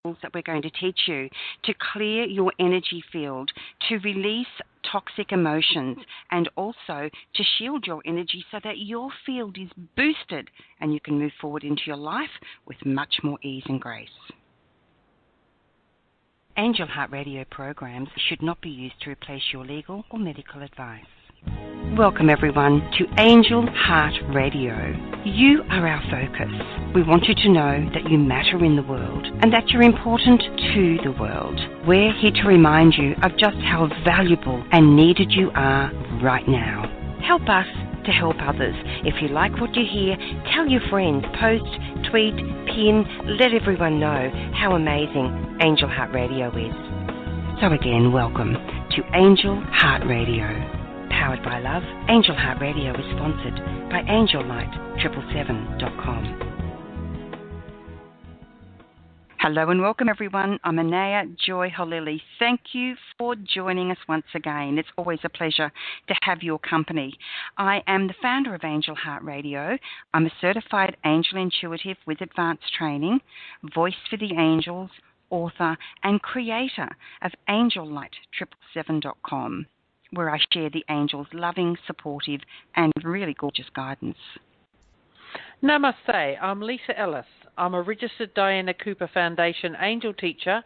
that we're going to teach you to clear your energy field, to release toxic emotions, and also to shield your energy so that your field is boosted and you can move forward into your life with much more ease and grace. Angel Heart Radio programs should not be used to replace your legal or medical advice. Welcome everyone to Angel Heart Radio. You are our focus. We want you to know that you matter in the world and that you're important to the world. We're here to remind you of just how valuable and needed you are right now. Help us to help others. If you like what you hear, tell your friends, post, tweet, pin, let everyone know how amazing Angel Heart Radio is. So again, welcome to Angel Heart Radio. Powered by love, Angel Heart Radio is sponsored by AngelLight777.com. Hello and welcome everyone. I'm Anayah Joy Holili. Thank you for joining us once again. It's always a pleasure to have your company. I am the founder of Angel Heart Radio. I'm a certified angel intuitive with advanced training, voice for the angels, author and creator of AngelLight777.com. where I share the angels' loving, supportive, and really gorgeous guidance. Namaste, I'm Leesa Ellis. I'm a registered Diana Cooper Foundation angel teacher,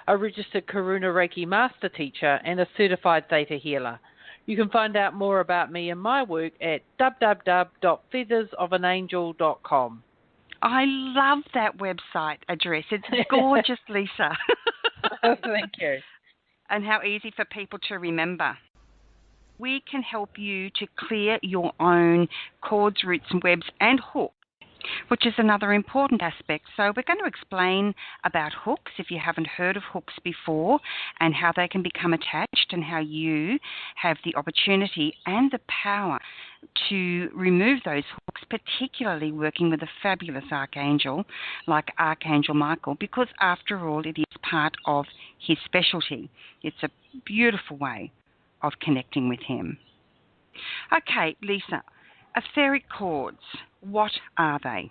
a registered Karuna Reiki master teacher, and a certified theta healer. You can find out more about me and my work at www.feathersofangel.com. I love that website address. It's gorgeous, Leesa. Thank you. And how easy for people to remember. We can help you to clear your own cords, roots, and webs and hooks, which is another important aspect. So we're going to explain about hooks if you haven't heard of hooks before and how they can become attached and how you have the opportunity and the power to remove those hooks, particularly working with a fabulous archangel like Archangel-Michael, because after all, it is part of his specialty. It's a beautiful way of connecting with him. Okay, Leesa, etheric cords, what are they?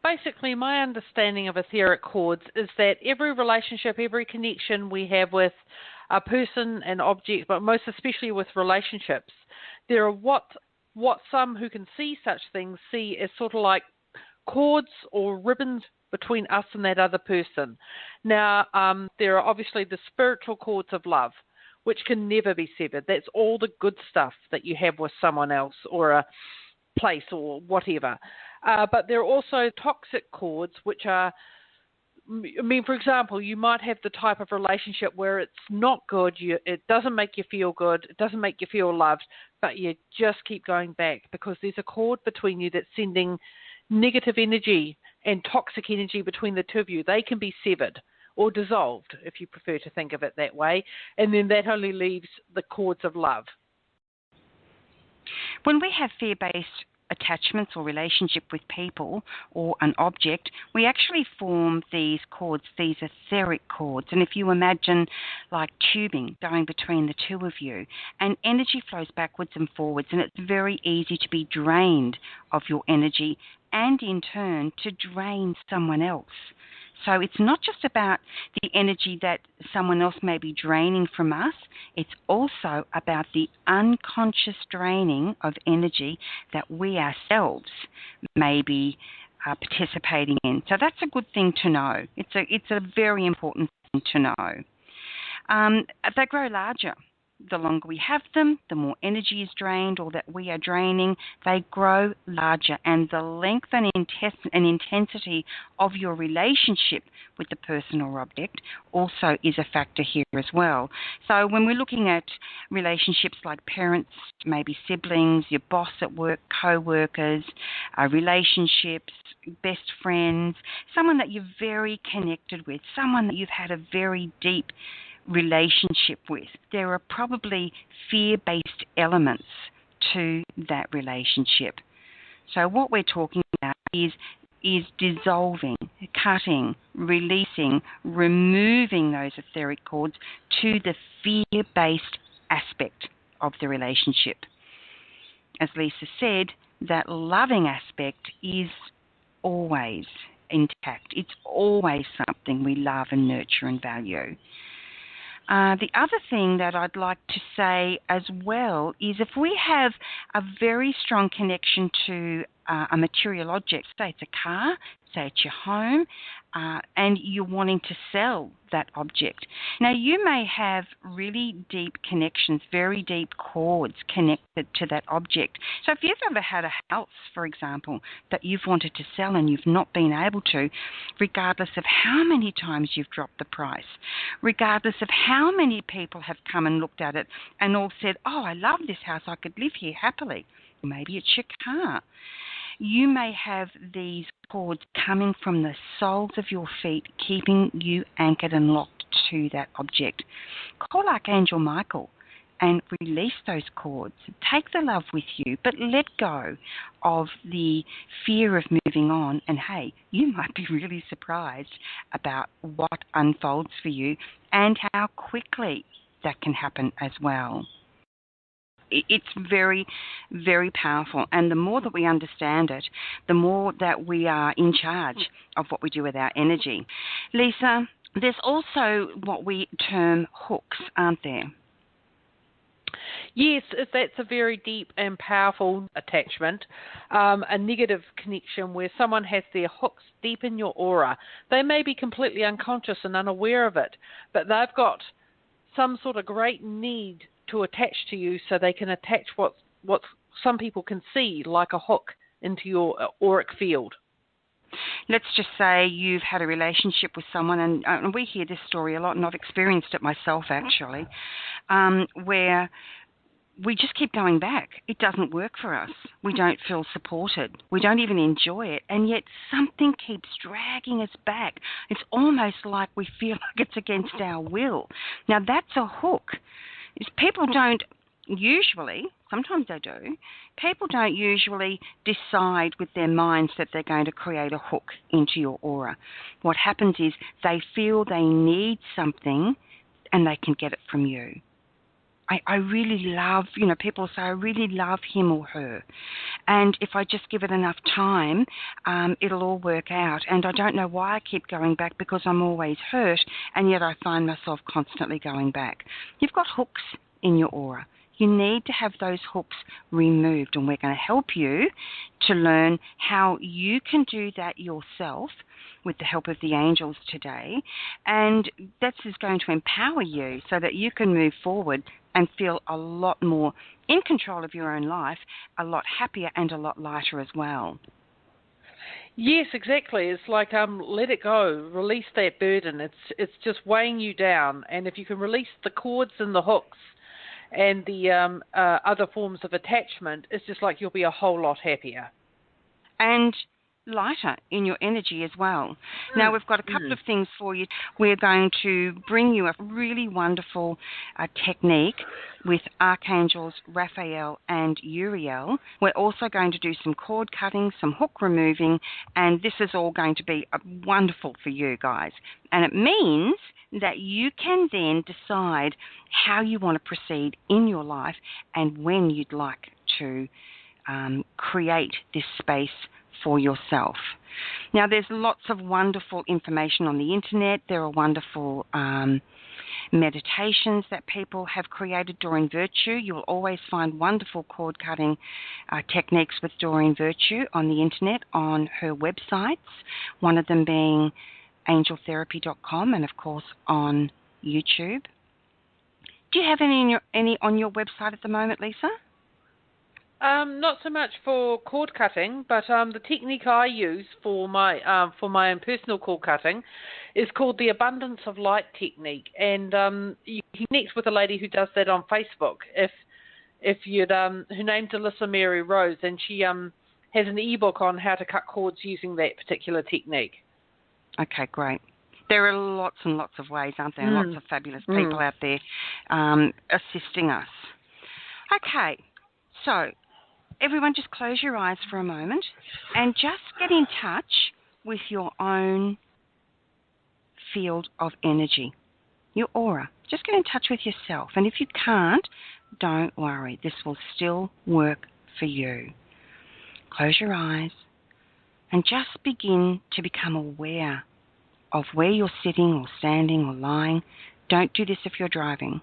Basically, my understanding of etheric cords is that every relationship, every connection we have with a person and object, but most especially with relationships, there are what some who can see such things see as sort of like cords or ribbons between us and that other person. Now, there are obviously the spiritual cords of love, which can never be severed. That's all the good stuff that you have with someone else or a place or whatever. But there are also toxic cords, which are, for example, you might have the type of relationship where it's not good, it doesn't make you feel good, it doesn't make you feel loved, but you just keep going back because there's a cord between you that's sending negative energy and toxic energy between the two of you. They can be severed or dissolved, if you prefer to think of it that way, and then that only leaves the cords of love. When we have fear-based attachments or relationship with people or an object, we actually form these cords, these etheric cords. And if you imagine like tubing going between the two of you, and energy flows backwards and forwards, and it's very easy to be drained of your energy and in turn to drain someone else. So it's not just about the energy that someone else may be draining from us, it's also about the unconscious draining of energy that we ourselves may be participating in. So that's a good thing to know. It's a very important thing to know. They grow larger. The longer we have them, the more energy is drained or that we are draining. They grow larger, and the length and intensity of your relationship with the person or object also is a factor here as well. So when we're looking at relationships like parents, maybe siblings, your boss at work, co-workers, relationships, best friends, someone that you're very connected with, someone that you've had a very deep relationship with, there are probably fear-based elements to that relationship. So what we're talking about is dissolving, cutting, releasing, removing those etheric cords to the fear-based aspect of the relationship. As Leesa said, that loving aspect is always intact. It's always something we love and nurture and value. The other thing that I'd like to say as well is if we have a very strong connection to a material object, say it's a car, say it's your home, and you're wanting to sell that object. Now, you may have really deep connections, very deep cords connected to that object. So if you've ever had a house, for example, that you've wanted to sell and you've not been able to, regardless of how many times you've dropped the price, regardless of how many people have come and looked at it and all said, oh, I love this house, I could live here happily. Maybe it's your car. You may have these cords coming from the soles of your feet, keeping you anchored and locked to that object. Call Archangel-Michael and release those cords. Take the love with you, but let go of the fear of moving on. And hey, you might be really surprised about what unfolds for you and how quickly that can happen as well. It's very, very powerful. And the more that we understand it, the more that we are in charge of what we do with our energy. Leesa, there's also what we term hooks, aren't there? Yes, that's a very deep and powerful attachment, a negative connection where someone has their hooks deep in your aura. They may be completely unconscious and unaware of it, but they've got some sort of great need to attach to you so they can attach what some people can see, like a hook, into your auric field. Let's just say you've had a relationship with someone, and we hear this story a lot, and I've experienced it myself actually, where we just keep going back. It doesn't work for us. We don't feel supported. We don't even enjoy it, and yet something keeps dragging us back. It's almost like we feel like it's against our will. Now, that's a hook. People don't usually, sometimes they do, people don't usually decide with their minds that they're going to create a hook into your aura. What happens is they feel they need something and they can get it from you. I really love, people say, I really love him or her. And if I just give it enough time, it'll all work out. And I don't know why I keep going back because I'm always hurt, and yet I find myself constantly going back. You've got hooks in your aura. You need to have those hooks removed, and we're going to help you to learn how you can do that yourself with the help of the angels today. And that is going to empower you so that you can move forward and feel a lot more in control of your own life, a lot happier and a lot lighter as well. Yes, exactly. It's like let it go, release that burden. It's just weighing you down, and if you can release the cords and the hooks and the other forms of attachment, it's just like you'll be a whole lot happier. And lighter in your energy as well. Now, we've got a couple of things for you. We're going to bring you a really wonderful technique with Archangels Raphael and Uriel. We're also going to do some cord cutting, some hook removing, and this is all going to be wonderful for you guys. And it means that you can then decide how you want to proceed in your life and when you'd like to create this space for yourself. Now, there's lots of wonderful information on the internet. There are wonderful meditations that people have created. Doreen Virtue, you will always find wonderful cord cutting techniques with Doreen Virtue on the internet, on her websites, one of them being angeltherapy.com and, of course, on YouTube. Do you have any on your website at the moment, Leesa? Not so much for cord cutting, but the technique I use for my own personal cord cutting is called the Abundance of Light technique, and you can connect with a lady who does that on Facebook. If you'd her name's Alyssa Mary Rose, and she has an ebook on how to cut cords using that particular technique. Okay, great. There are lots and lots of ways, aren't there? Lots of fabulous people out there assisting us. Okay, so everyone just close your eyes for a moment and just get in touch with your own field of energy, your aura. Just get in touch with yourself. And if you can't, don't worry. This will still work for you. Close your eyes. And just begin to become aware of where you're sitting or standing or lying. Don't do this if you're driving.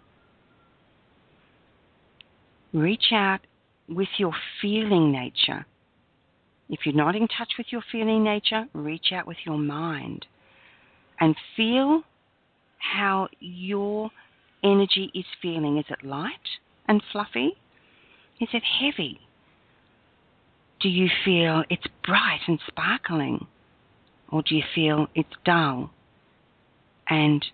Reach out with your feeling nature. If you're not in touch with your feeling nature, reach out with your mind and feel how your energy is feeling. Is it light and fluffy? Is it heavy? Do you feel it's bright and sparkling? Or do you feel it's dull and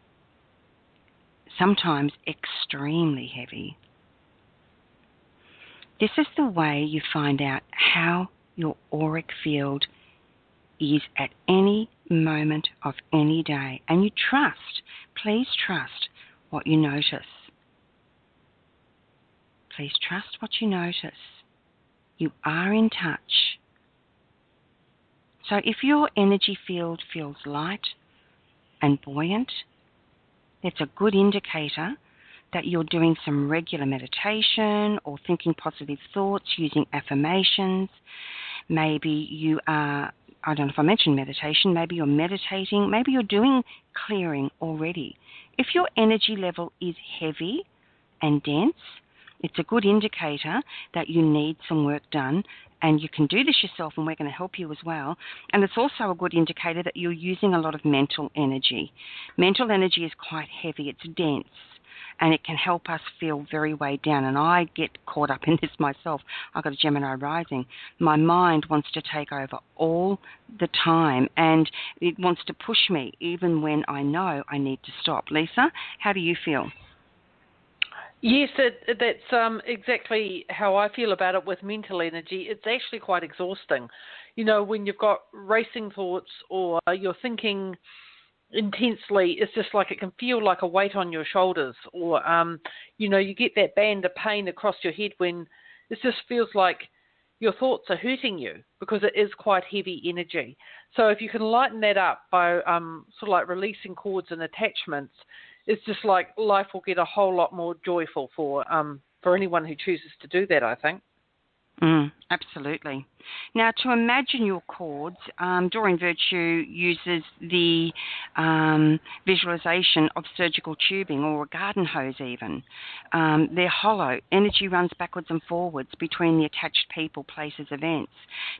sometimes extremely heavy? This is the way you find out how your auric field is at any moment of any day. And you trust, please trust what you notice. Please trust what you notice. You are in touch. So if your energy field feels light and buoyant, it's a good indicator that you're doing some regular meditation or thinking positive thoughts, using affirmations. Maybe you are, I don't know if I mentioned meditation, maybe you're meditating, maybe you're doing clearing already. If your energy level is heavy and dense, it's a good indicator that you need some work done, and you can do this yourself, and we're going to help you as well. And it's also a good indicator that you're using a lot of mental energy. Mental energy is quite heavy, it's dense, and it can help us feel very weighed down. And I get caught up in this myself. I've got a Gemini rising. My mind wants to take over all the time, and it wants to push me even when I know I need to stop. Leesa, how do you feel? Yes, that's exactly how I feel about it with mental energy. It's actually quite exhausting. You know, when you've got racing thoughts or you're thinking intensely, it's just like it can feel like a weight on your shoulders, or, you know, you get that band of pain across your head when it just feels like your thoughts are hurting you, because it is quite heavy energy. So if you can lighten that up by sort of like releasing cords and attachments, it's just like life will get a whole lot more joyful for anyone who chooses to do that, I think. Absolutely. Now, to imagine your cords, Doreen Virtue uses the visualization of surgical tubing or a garden hose even. They're hollow. Energy runs backwards and forwards between the attached people, places, events.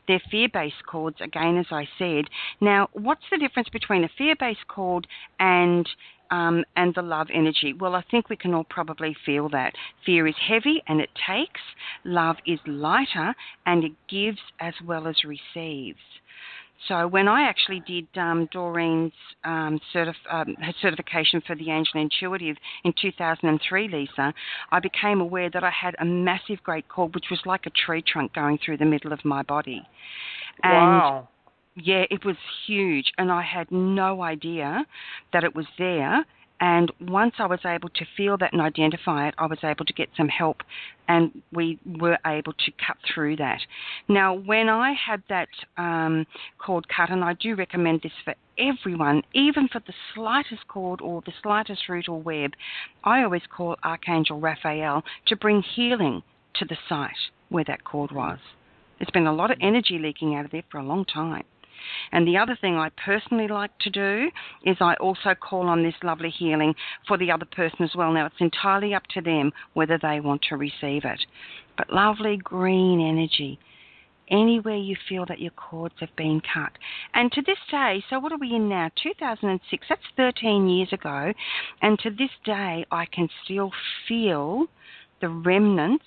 They're fear-based cords, again, as I said. Now, what's the difference between a fear-based cord and the love energy? Well, I think we can all probably feel that. Fear is heavy and it takes. Love is lighter and it gives as well as receives. So when I actually did Doreen's her certification for the Angel Intuitive in 2003, Leesa, I became aware that I had a massive great cord, which was like a tree trunk going through the middle of my body. And wow. Yeah, it was huge, and I had no idea that it was there. And once I was able to feel that and identify it, I was able to get some help, and we were able to cut through that. Now, when I had that cord cut, and I do recommend this for everyone, even for the slightest cord or the slightest root or web, I always call Archangel Raphael to bring healing to the site where that cord was. There's been a lot of energy leaking out of there for a long time. And the other thing I personally like to do is I also call on this lovely healing for the other person as well. Now, it's entirely up to them whether they want to receive it. But lovely green energy, anywhere you feel that your cords have been cut. And to this day, so what are we in now? 2006, that's 13 years ago. And to this day, I can still feel the remnants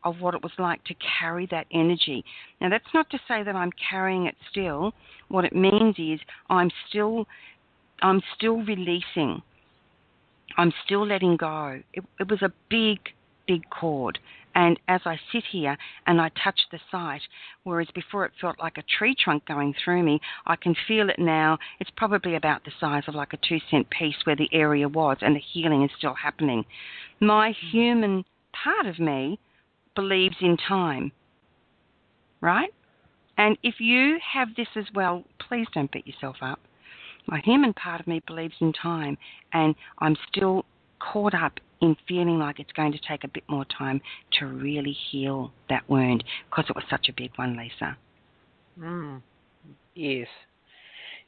of what it was like to carry that energy. Now, that's not to say that I'm carrying it still. What it means is I'm still releasing. I'm still letting go. It was a big, big cord. And as I sit here and I touch the site, whereas before it felt like a tree trunk going through me, I can feel it now. It's probably about the size of like a 2-cent piece where the area was, and the healing is still happening. My human part of me believes in time, right? And if you have this as well, please don't beat yourself up. My human part of me believes in time, and I'm still caught up in feeling like it's going to take a bit more time to really heal that wound, because it was such a big one, Leesa. Yes.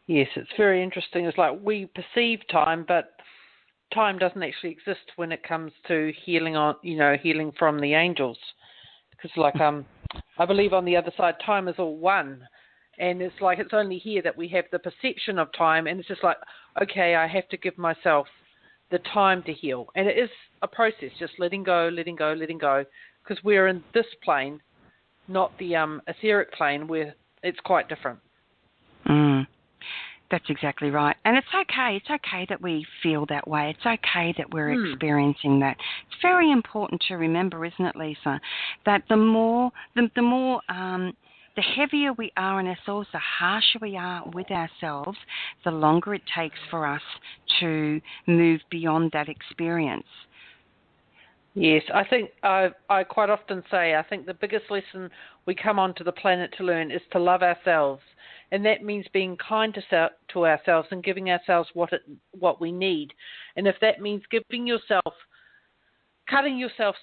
Yes, it's very interesting. It's like we perceive time, but time doesn't actually exist when it comes to healing from the angels. Because I believe on the other side, time is all one. And it's like it's only here that we have the perception of time, and it's just like, okay, I have to give myself the time to heal. And it is a process, just letting go, because we're in this plane, not the etheric plane, where it's quite different. That's exactly right. And it's okay. It's okay that we feel that way. It's okay that we're experiencing that. It's very important to remember, isn't it, Leesa, that the heavier we are on ourselves, the harsher we are with ourselves, the longer it takes for us to move beyond that experience. Yes, I think I quite often say I think the biggest lesson we come onto the planet to learn is to love ourselves, and that means being kind to ourselves and giving ourselves what we need. And if that means cutting yourself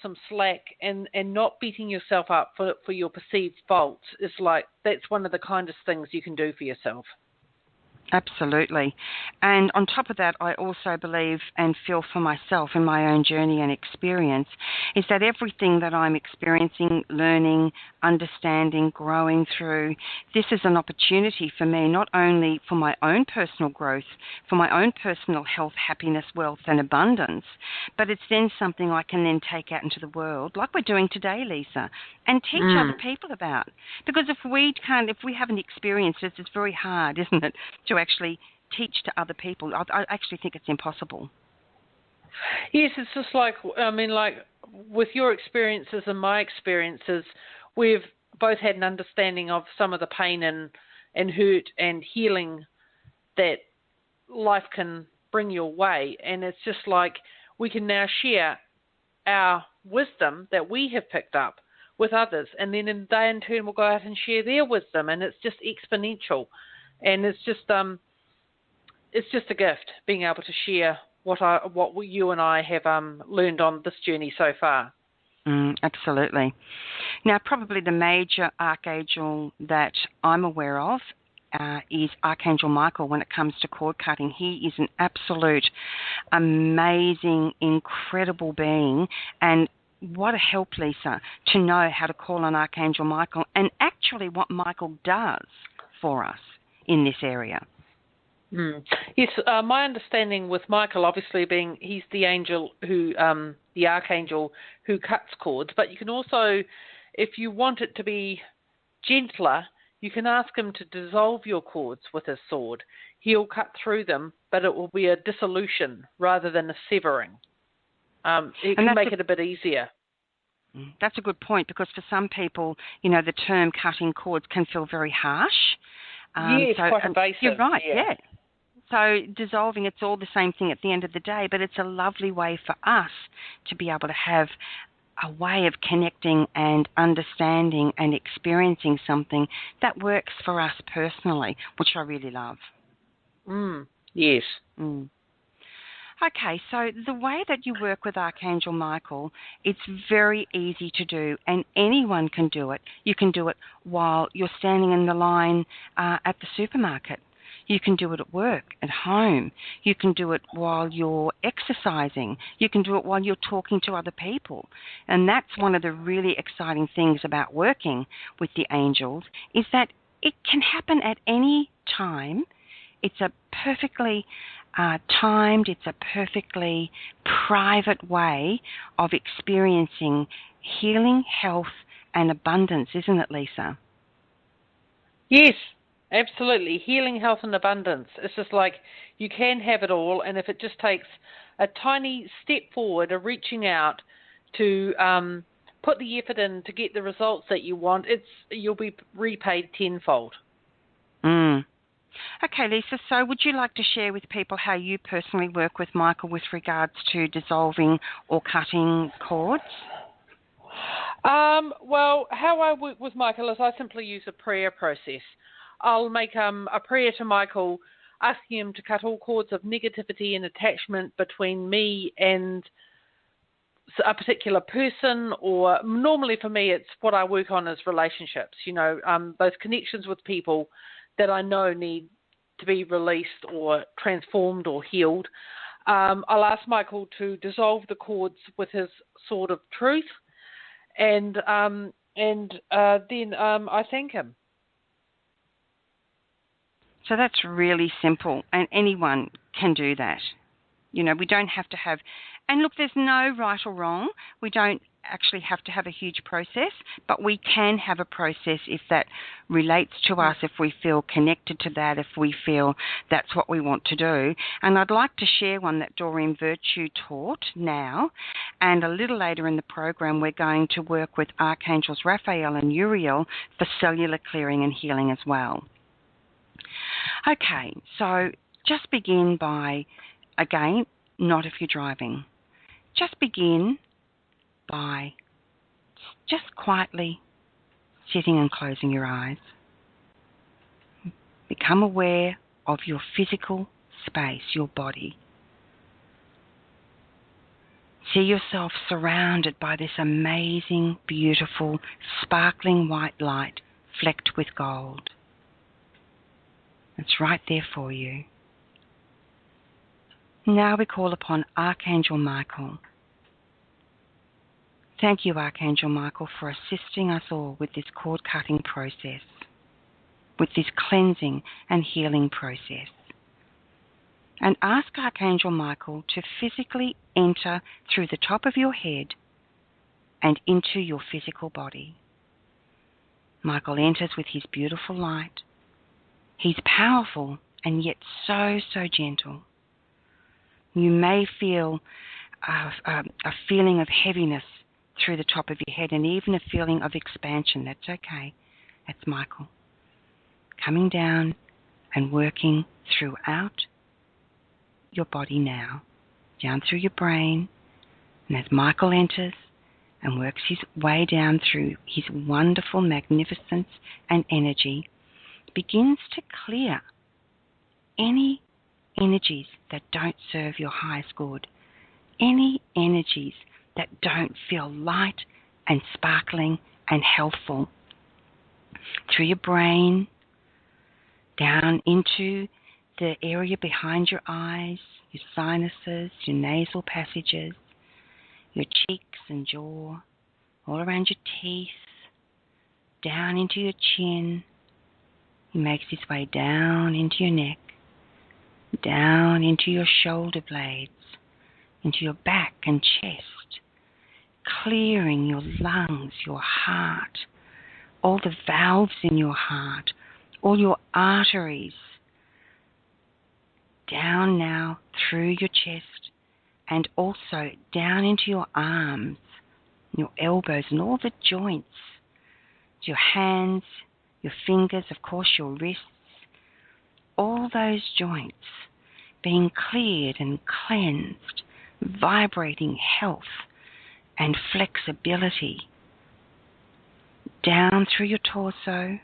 some slack and not beating yourself up for your perceived faults, it's like that's one of the kindest things you can do for yourself. Absolutely. And on top of that, I also believe and feel for myself in my own journey and experience is that everything that I'm experiencing, learning, understanding, growing through, this is an opportunity for me, not only for my own personal growth, for my own personal health, happiness, wealth and abundance, but it's then something I can then take out into the world, like we're doing today, Leesa, and teach other people about. Because if we haven't experienced it, it's very hard, isn't it, to actually teach to other people. I actually think it's impossible. Yes, it's just like with your experiences and my experiences, we've both had an understanding of some of the pain and hurt and healing that life can bring your way. And it's just like we can now share our wisdom that we have picked up with others. And then they in turn will go out and share their wisdom. And it's just exponential. And it's just a gift being able to share what you and I have learned on this journey so far. Absolutely. Now, probably the major archangel that I'm aware of is Archangel Michael when it comes to cord cutting. He is an absolute amazing, incredible being, and what a help, Leesa, to know how to call on Archangel Michael and actually what Michael does for us in this area. Yes, my understanding with Michael, obviously being he's the angel the archangel who cuts cords, but you can also, if you want it to be gentler, you can ask him to dissolve your cords with his sword. He'll cut through them, but it will be a dissolution rather than a severing. It can make it a bit easier. That's a good point, because for some people, the term cutting cords can feel very harsh. Yes, quite invasive. You're right, yeah. So dissolving, it's all the same thing at the end of the day, but it's a lovely way for us to be able to have a way of connecting and understanding and experiencing something that works for us personally, which I really love. Yes. Okay, so the way that you work with Archangel Michael, it's very easy to do, and anyone can do it. You can do it while you're standing in the line at the supermarket. You can do it at work, at home. You can do it while you're exercising. You can do it while you're talking to other people. And that's one of the really exciting things about working with the angels, is that it can happen at any time. It's a perfectly timed, it's a perfectly private way of experiencing healing, health, and abundance, isn't it, Leesa? Yes, absolutely. Healing, health, and abundance. It's just like you can have it all, and if it just takes a tiny step forward, a reaching out to put the effort in to get the results that you want, you'll be repaid tenfold. Okay, Leesa, so would you like to share with people how you personally work with Michael with regards to dissolving or cutting cords? Well, how I work with Michael is I simply use a prayer process. I'll make a prayer to Michael, asking him to cut all cords of negativity and attachment between me and a particular person, or normally for me it's what I work on is relationships, those connections with people that I know need to be released or transformed or healed. I'll ask Michael to dissolve the cords with his sword of truth, and then I thank him. So that's really simple, and anyone can do that. We don't have to have, and look, there's no right or wrong. We don't actually have to have a huge process, but we can have a process if that relates to us, if we feel connected to that, if we feel that's what we want to do. And I'd like to share one that Doreen Virtue taught now, and a little later in the program we're going to work with Archangels Raphael and Uriel for cellular clearing and healing as well. Okay, so just begin by, again, not if you're driving, just begin by just quietly sitting and closing your eyes. Become aware of your physical space, your body. See yourself surrounded by this amazing, beautiful, sparkling white light flecked with gold. It's right there for you. Now we call upon Archangel Michael. Thank you, Archangel Michael, for assisting us all with this cord-cutting process, with this cleansing and healing process. And ask Archangel Michael to physically enter through the top of your head and into your physical body. Michael enters with his beautiful light. He's powerful and yet so, so gentle. You may feel a feeling of heaviness through the top of your head and even a feeling of expansion. That's okay. That's Michael coming down and working throughout your body now, down through your brain. And as Michael enters and works his way down through his wonderful magnificence and energy, begins to clear any energies that don't serve your highest good, any energies that don't feel light and sparkling and healthful. Through your brain, down into the area behind your eyes, your sinuses, your nasal passages, your cheeks and jaw, all around your teeth, down into your chin. He makes his way down into your neck, down into your shoulder blades, into your back and chest, clearing your lungs, your heart, all the valves in your heart, all your arteries, down now through your chest and also down into your arms, your elbows and all the joints, your hands, your fingers, of course your wrists, all those joints being cleared and cleansed, vibrating health and flexibility. Down through your torso,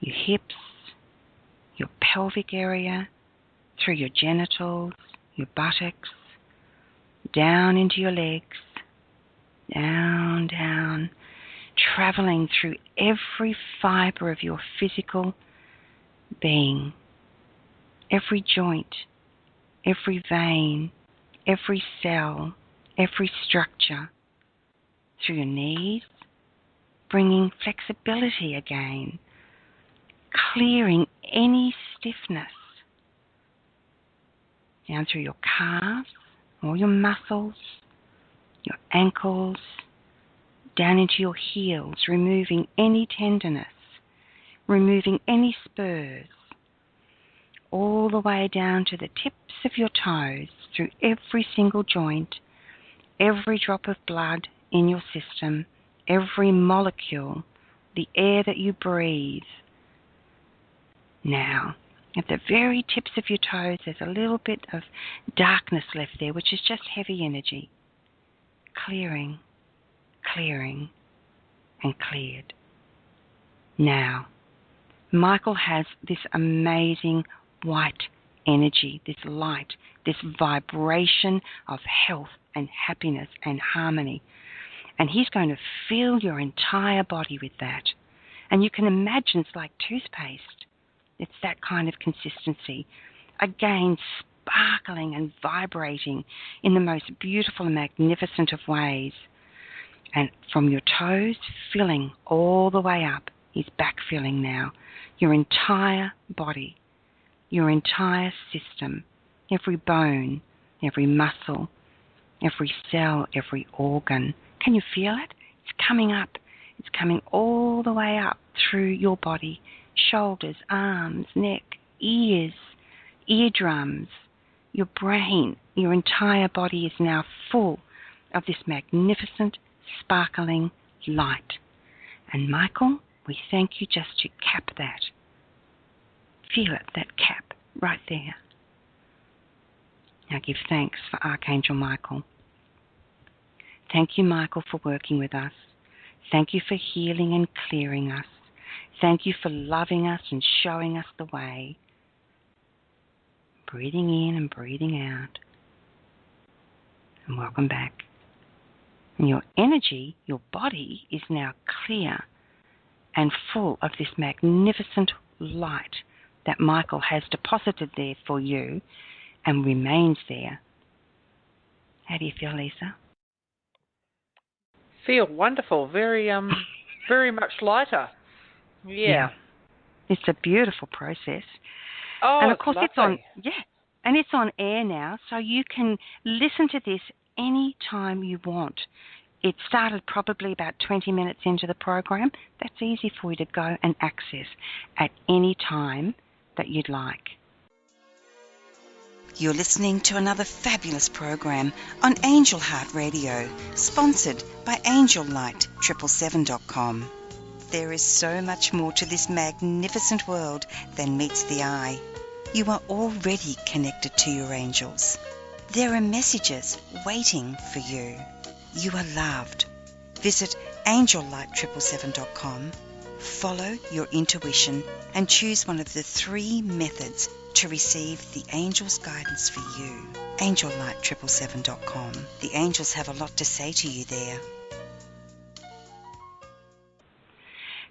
your hips, your pelvic area, through your genitals, your buttocks, down into your legs, down, down, traveling through every fiber of your physical being, every joint, every vein, every cell, every structure, through your knees, bringing flexibility again, clearing any stiffness, down through your calves, all your muscles, your ankles, down into your heels, removing any tenderness, removing any spurs, all the way down to the tips of your toes, through every single joint, every drop of blood in your system, every molecule, the air that you breathe. Now, at the very tips of your toes, there's a little bit of darkness left there, which is just heavy energy. Clearing, clearing, and cleared. Now, Michael has this amazing white energy, this light, this vibration of health and happiness and harmony. And he's going to fill your entire body with that. And you can imagine it's like toothpaste. It's that kind of consistency. Again, sparkling and vibrating in the most beautiful and magnificent of ways. And from your toes, filling all the way up, is back filling now. Your entire body, your entire system, every bone, every muscle, every cell, every organ. Can you feel it? It's coming up. It's coming all the way up through your body, shoulders, arms, neck, ears, eardrums, your brain. Your entire body is now full of this magnificent, sparkling light. And Michael, we thank you just to cap that. Feel it, that cap right there. Now give thanks for Archangel Michael. Thank you, Michael, for working with us. Thank you for healing and clearing us. Thank you for loving us and showing us the way. Breathing in and breathing out. And welcome back. And your energy, your body, is now clear and full of this magnificent light that Michael has deposited there for you and remains there. How do you feel, Leesa? Feel wonderful. Very very much lighter. Yeah. It's a beautiful process. Oh, and of course lovely. it's on air now, so you can listen to this any time you want. It started probably about 20 minutes into the program. That's easy for you to go and access at any time that you'd like. You're listening to another fabulous program on Angel Heart Radio, sponsored by AngelLight777.com. There is so much more to this magnificent world than meets the eye. You are already connected to your angels. There are messages waiting for you. You are loved. Visit AngelLight777.com, follow your intuition, and choose one of the 3 methods to receive the angels' guidance for you. AngelLight777.com. The angels have a lot to say to you there.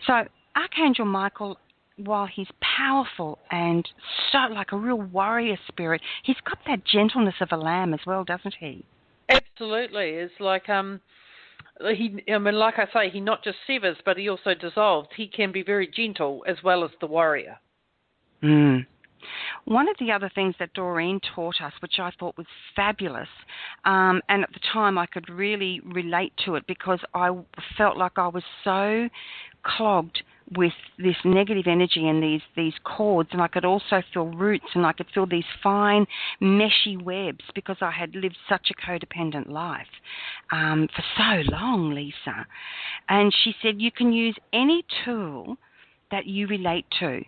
So Archangel Michael, while he's powerful and so like a real warrior spirit, he's got that gentleness of a lamb as well, doesn't he? Absolutely. It's like like I say, he not just severs, but he also dissolves. He can be very gentle as well as the warrior. One of the other things that Doreen taught us, which I thought was fabulous, and at the time I could really relate to it because I felt like I was so clogged with this negative energy and these cords, and I could also feel roots, and I could feel these fine meshy webs because I had lived such a codependent life for so long, Leesa. And she said you can use any tool that you relate to.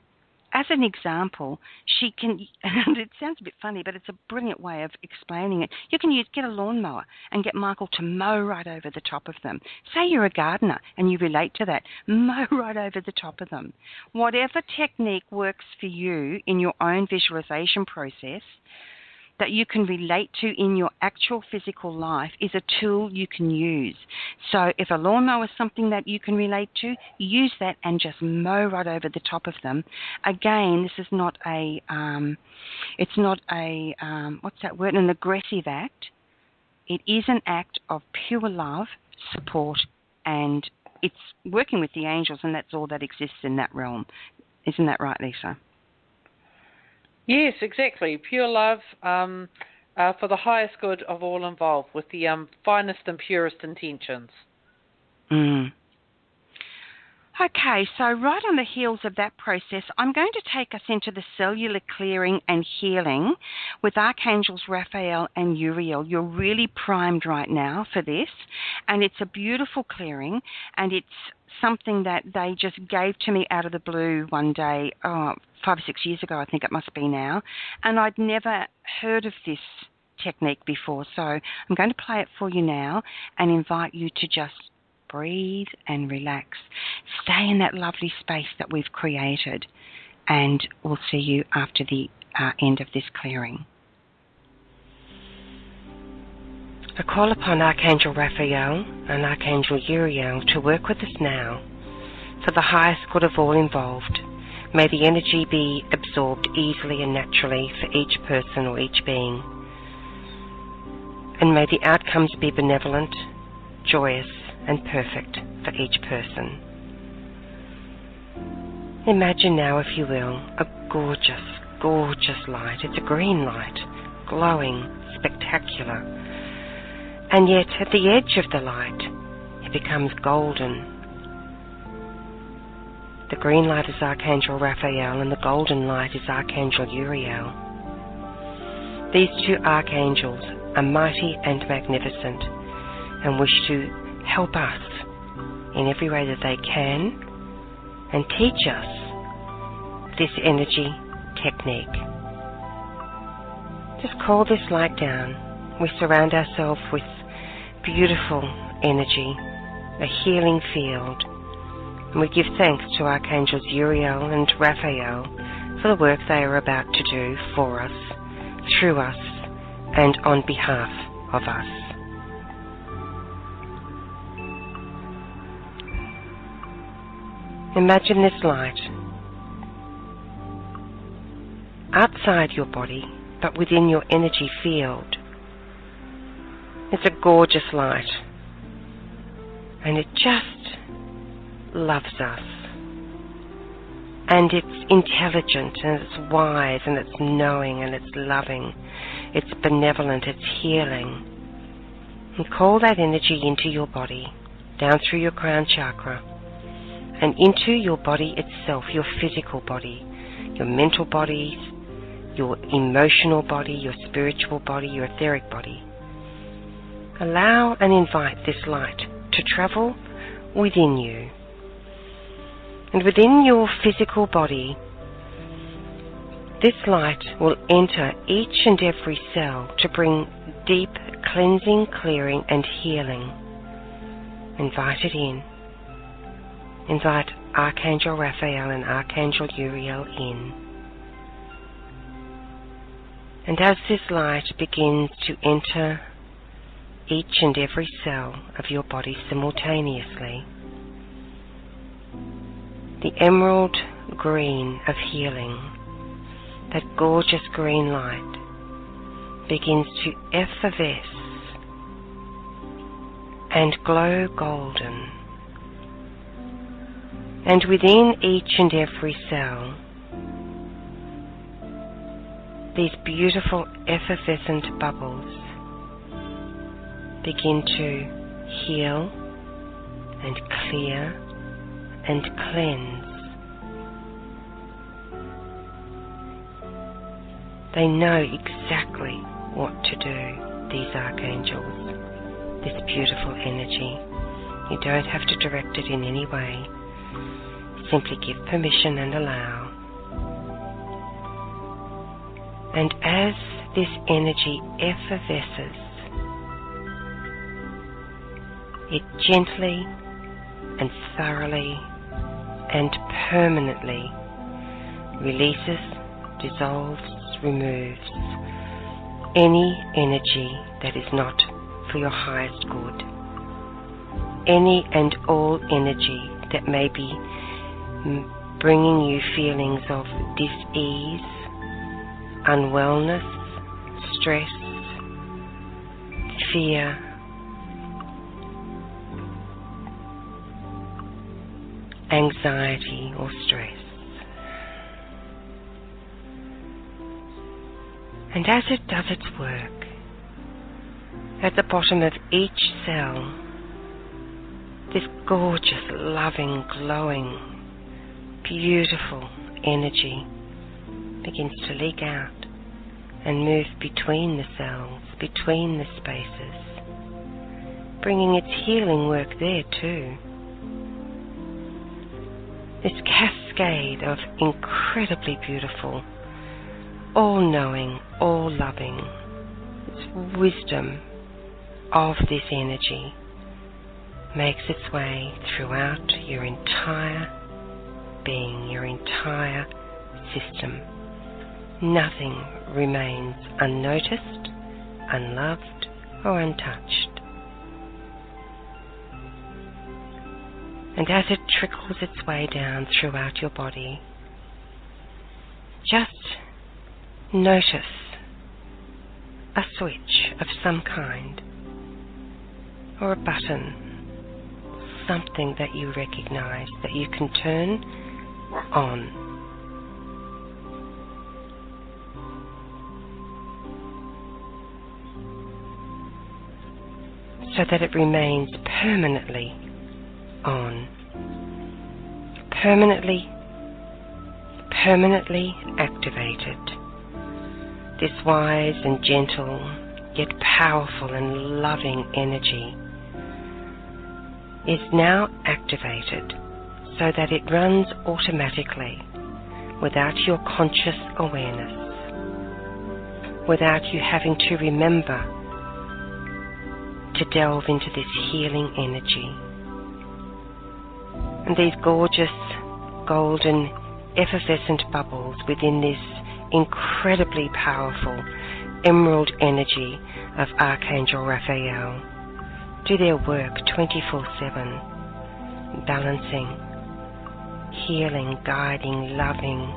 As an example, she can, and it sounds a bit funny, but it's a brilliant way of explaining it. You can get a lawnmower and get Michael to mow right over the top of them. Say you're a gardener and you relate to that. Mow right over the top of them. Whatever technique works for you in your own visualization process that you can relate to in your actual physical life is a tool you can use. So if a lawnmower is something that you can relate to, use that and just mow right over the top of them. Again, this is not an aggressive act. It is an act of pure love, support, and it's working with the angels, and that's all that exists in that realm. Isn't that right, Leesa? Yes, exactly. Pure love for the highest good of all involved, with the finest and purest intentions. Okay, so right on the heels of that process, I'm going to take us into the cellular clearing and healing with Archangels Raphael and Uriel. You're really primed right now for this, and it's a beautiful clearing, and it's something that they just gave to me out of the blue one day, 5 or 6 years ago, I think it must be now, and I'd never heard of this technique before. So I'm going to play it for you now and invite you to just breathe and relax. Stay in that lovely space that we've created, and we'll see you after the end of this clearing. I call upon Archangel Raphael and Archangel Uriel to work with us now. for the highest good of all involved. May the energy be absorbed easily and naturally for each person or each being. And may the outcomes be benevolent, joyous, and perfect for each person. Imagine now, if you will, a gorgeous, gorgeous light. It's a green light, glowing, spectacular. And yet, at the edge of the light, it becomes golden. The green light is Archangel Raphael, and the golden light is Archangel Uriel. These two archangels are mighty and magnificent, and wish to help us in every way that they can, and teach us this energy technique. Just call this light down. We surround ourselves with beautiful energy, a healing field, and we give thanks to Archangels Uriel and Raphael for the work they are about to do for us, through us, and on behalf of us. Imagine this light outside your body, but within your energy field. It's a gorgeous light, and it just loves us. And it's intelligent, and it's wise, and it's knowing, and it's loving. It's benevolent, it's healing. And call that energy into your body, down through your crown chakra, and into your body itself, your physical body, your mental body, your emotional body, your spiritual body, your etheric body. Allow and invite this light to travel within you. And within your physical body, this light will enter each and every cell to bring deep cleansing, clearing, and healing. Invite it in. Invite Archangel Raphael and Archangel Uriel in. And as this light begins to enter each and every cell of your body simultaneously, the emerald green of healing, that gorgeous green light, begins to effervesce and glow golden. And within each and every cell, these beautiful effervescent bubbles begin to heal and clear and cleanse. They know exactly what to do, these archangels, this beautiful energy. You don't have to direct it in any way. Simply give permission and allow. And as this energy effervesces, it gently and thoroughly and permanently releases, dissolves, removes any energy that is not for your highest good. Any and all energy that may be bringing you feelings of dis-ease, unwellness, stress, fear, anxiety or stress. And as it does its work, at the bottom of each cell, this gorgeous, loving, glowing, beautiful energy begins to leak out and move between the cells, between the spaces, bringing its healing work there too. This cascade of incredibly beautiful, all-knowing, all-loving, this wisdom of this energy makes its way throughout your entire being, your entire system. Nothing remains unnoticed, unloved, or untouched. And as it trickles its way down throughout your body, just notice a switch of some kind, or a button, something that you recognize that you can turn on. So that it remains permanently on. Permanently activated. This wise and gentle, yet powerful and loving energy is now activated so that it runs automatically without your conscious awareness, without you having to remember to delve into this healing energy. And these gorgeous, golden, effervescent bubbles within this incredibly powerful emerald energy of Archangel Raphael do their work 24/7, balancing, healing, guiding, loving,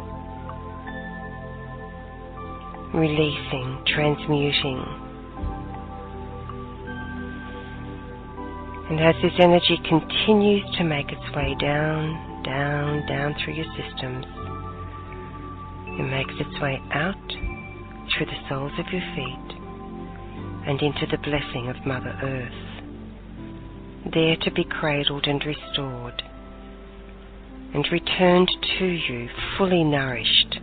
releasing, transmuting. And as this energy continues to make its way down through your systems, it makes its way out through the soles of your feet and into the blessing of Mother Earth, there to be cradled and restored and returned to you fully nourished,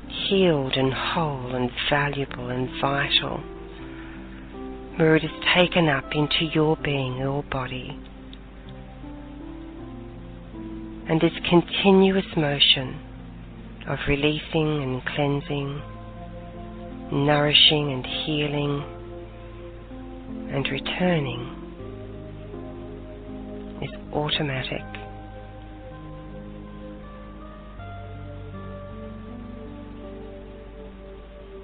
healed and whole and valuable and vital, where it is taken up into your being, your body. And this continuous motion of releasing and cleansing, nourishing and healing and returning is automatic.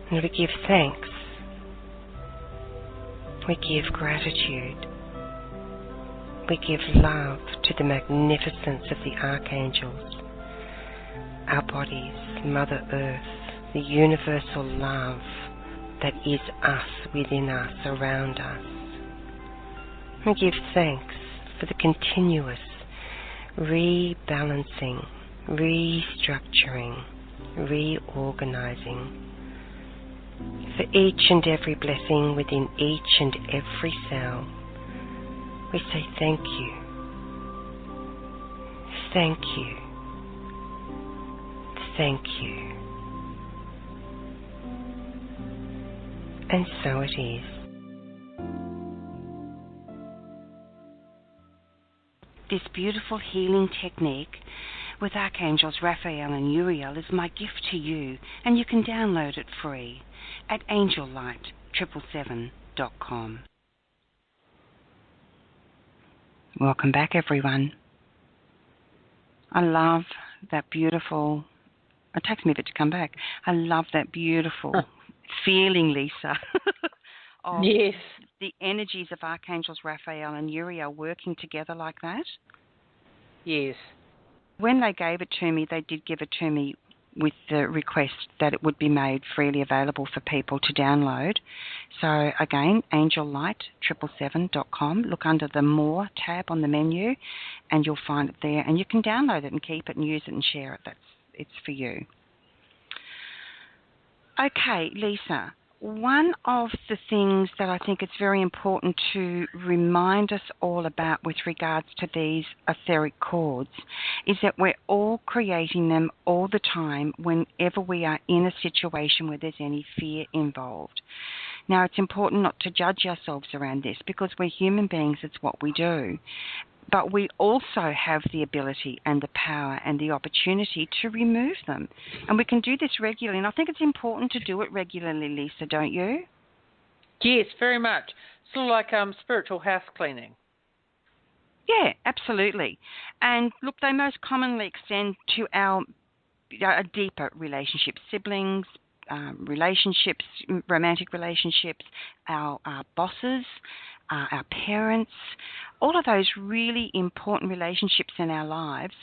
And we give thanks. We give gratitude. We give love to the magnificence of the archangels, our bodies, Mother Earth, the universal love that is us, within us, around us. We give thanks for the continuous rebalancing, restructuring, reorganizing, for each and every blessing within each and every cell. We say thank you, thank you, thank you. And so it is. This beautiful healing technique with Archangels Raphael and Uriel is my gift to you, and you can download it free at angellight777.com. Welcome back, everyone. I love that beautiful, it takes me a bit to come back. I love that beautiful feeling, Leesa, of Yes. the energies of Archangels Raphael and Uriel working together like that. Yes. When they gave it to me, they did give it to me with the request that it would be made freely available for people to download. So again, angellight777.com. Look under the More tab on the menu and you'll find it there. And you can download it and keep it and use it and share it. It's for you. Okay, Leesa, one of the things that I think it's very important to remind us all about with regards to these etheric cords is that we're all creating them all the time whenever we are in a situation where there's any fear involved. Now, it's important not to judge ourselves around this because we're human beings, it's what we do. But we also have the ability and the power and the opportunity to remove them. And we can do this regularly. And I think it's important to do it regularly, Leesa, don't you? Yes, very much. Sort of like spiritual house cleaning. Yeah, absolutely. And look, they most commonly extend to our deeper relationships, siblings, relationships, romantic relationships, our bosses, our parents, all of those really important relationships in our lives,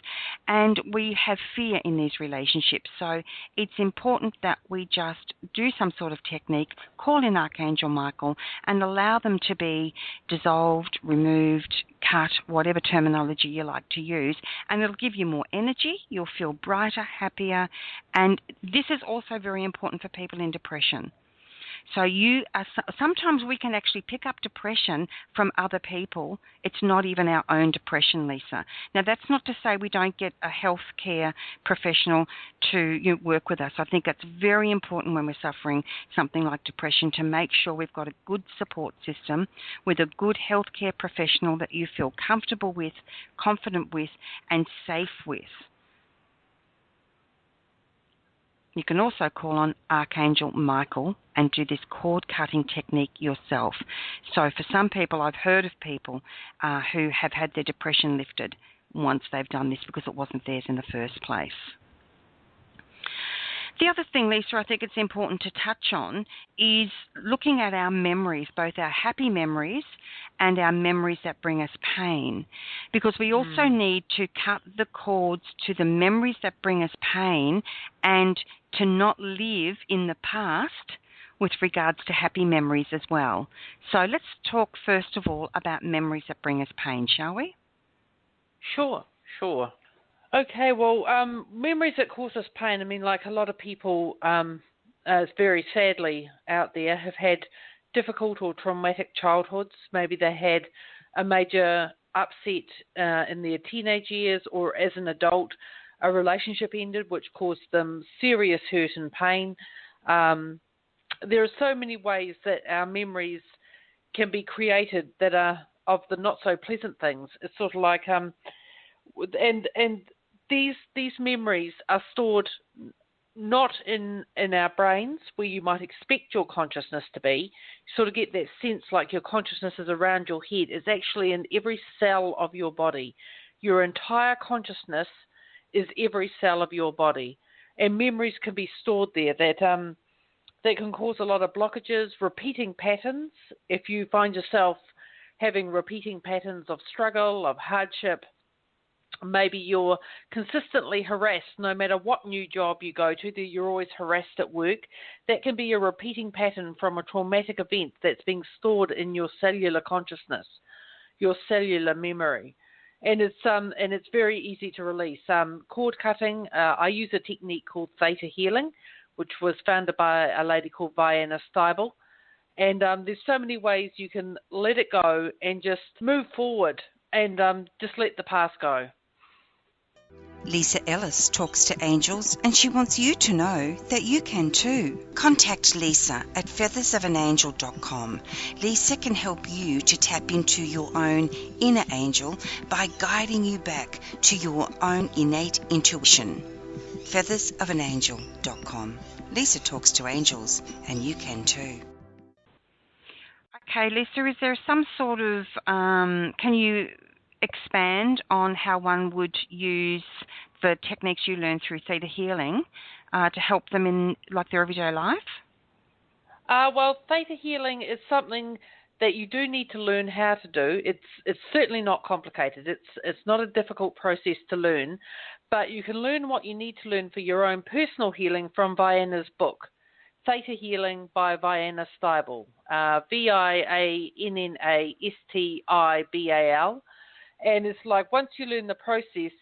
and we have fear in these relationships. So it's important that we just do some sort of technique, call in Archangel Michael, and allow them to be dissolved, removed, cut, whatever terminology you like to use, and it'll give you more energy. You'll feel brighter, happier, and this is also very important for people in depression. So sometimes we can actually pick up depression from other people. It's not even our own depression, Leesa. Now, that's not to say we don't get a healthcare professional to work with us. I think that's very important when we're suffering something like depression, to make sure we've got a good support system with a good healthcare professional that you feel comfortable with, confident with, and safe with. You can also call on Archangel Michael and do this cord cutting technique yourself. So for some people, I've heard of people who have had their depression lifted once they've done this because it wasn't theirs in the first place. The other thing, Leesa, I think it's important to touch on is looking at our memories, both our happy memories and our memories that bring us pain, because we also need to cut the cords to the memories that bring us pain and to not live in the past with regards to happy memories as well. So let's talk first of all about memories that bring us pain, shall we? Sure. Okay, well, memories that cause us pain, I mean, like a lot of people, very sadly out there, have had difficult or traumatic childhoods. Maybe they had a major upset in their teenage years, or as an adult, a relationship ended which caused them serious hurt and pain. There are so many ways that our memories can be created that are of the not so pleasant things. It's sort of like, and these memories are stored not in our brains where you might expect your consciousness to be. You sort of get that sense like your consciousness is around your head. It's actually in every cell of your body. Your entire consciousness is every cell of your body. And memories can be stored there that can cause a lot of blockages, repeating patterns. If you find yourself having repeating patterns of struggle, of hardship, maybe you're consistently harassed no matter what new job you go to, that you're always harassed at work. That can be a repeating pattern from a traumatic event that's being stored in your cellular consciousness, your cellular memory. And it's very easy to release. Cord cutting, I use a technique called theta healing, which was founded by a lady called Vienna Steibel. And there's so many ways you can let it go and just move forward and just let the past go. Leesa Ellis talks to angels, and she wants you to know that you can too. Contact Leesa at feathersofanangel.com. Leesa can help you to tap into your own inner angel by guiding you back to your own innate intuition. feathersofanangel.com. Leesa talks to angels, and you can too. Okay, Leesa, is there some sort of, can you expand on how one would use the techniques you learn through theta healing to help them in their everyday life? Well, theta healing is something that you do need to learn how to do. It's certainly not complicated. It's not a difficult process to learn, but you can learn what you need to learn for your own personal healing from Vienna's book, Theta Healing by Vienna Steibel, Viennastibal. And it's like once you learn the process,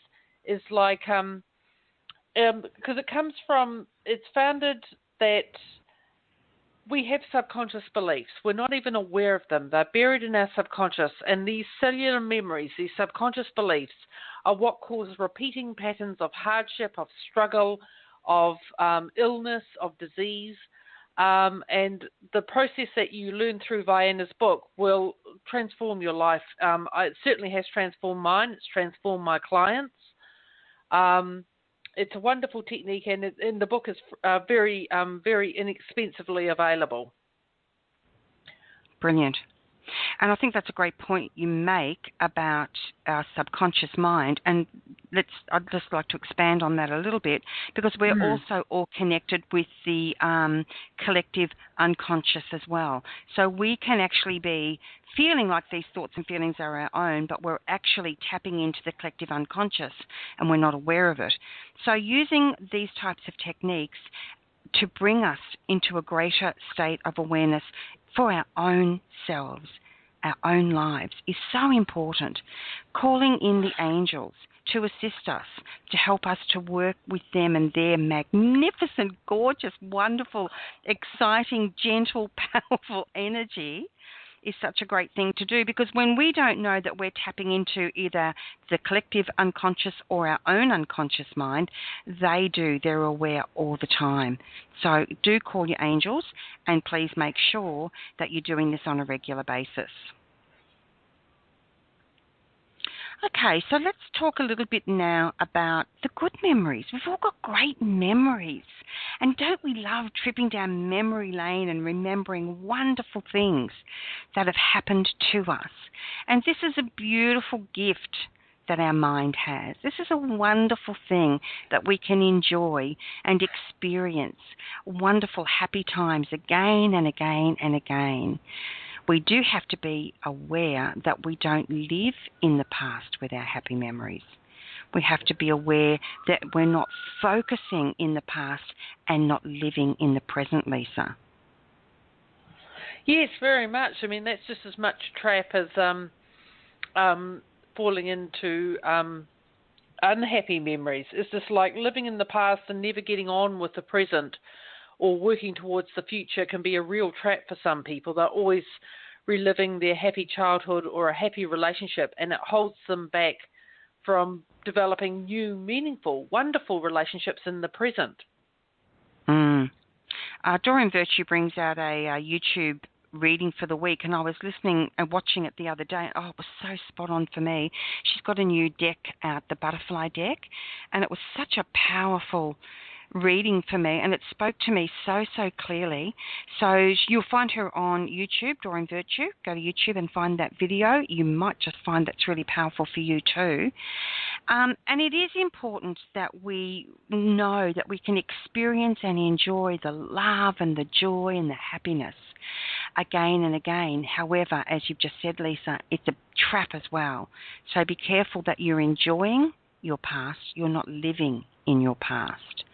it's like because it comes from, it's founded that we have subconscious beliefs. We're not even aware of them. They're buried in our subconscious. And these cellular memories, these subconscious beliefs, are what causes repeating patterns of hardship, of struggle, of illness, of disease. And the process that you learn through Vienna's book will transform your life. It certainly has transformed mine. It's transformed my clients. It's a wonderful technique, and the book is very, very inexpensively available. Brilliant. And I think that's a great point you make about our subconscious mind. And I'd just like to expand on that a little bit, because we're also all connected with the collective unconscious as well. So we can actually be feeling like these thoughts and feelings are our own, but we're actually tapping into the collective unconscious and we're not aware of it. So using these types of techniques to bring us into a greater state of awareness for our own selves, our own lives, is so important. Calling in the angels to assist us, to help us to work with them and their magnificent, gorgeous, wonderful, exciting, gentle, powerful energy is such a great thing to do, because when we don't know that we're tapping into either the collective unconscious or our own unconscious mind, they do. They're aware all the time. So do call your angels, and please make sure that you're doing this on a regular basis. Okay, so let's talk a little bit now about the good memories. We've all got great memories. And don't we love tripping down memory lane and remembering wonderful things that have happened to us? And this is a beautiful gift that our mind has. This is a wonderful thing that we can enjoy and experience wonderful, happy times again and again and again. We do have to be aware that we don't live in the past with our happy memories. We have to be aware that we're not focusing in the past and not living in the present, Leesa. Yes, very much. I mean, that's just as much a trap as falling into unhappy memories. It's just like living in the past and never getting on with the present, or working towards the future, can be a real trap for some people. They're always reliving their happy childhood or a happy relationship, and it holds them back from developing new, meaningful, wonderful relationships in the present. Doreen Virtue brings out a YouTube reading for the week, and I was listening and watching it the other day. Oh, it was so spot on for me. She's got a new deck out, the butterfly deck, and it was such a powerful reading for me, and it spoke to me so clearly. So you'll find her on YouTube, Doreen Virtue. Go to YouTube and find that video. You might just find that's really powerful for you too. And it is important that we know that we can experience and enjoy the love and the joy and the happiness again and again. However, as you've just said, Leesa, it's a trap as well. So be careful that you're enjoying your past. You're not living in your past.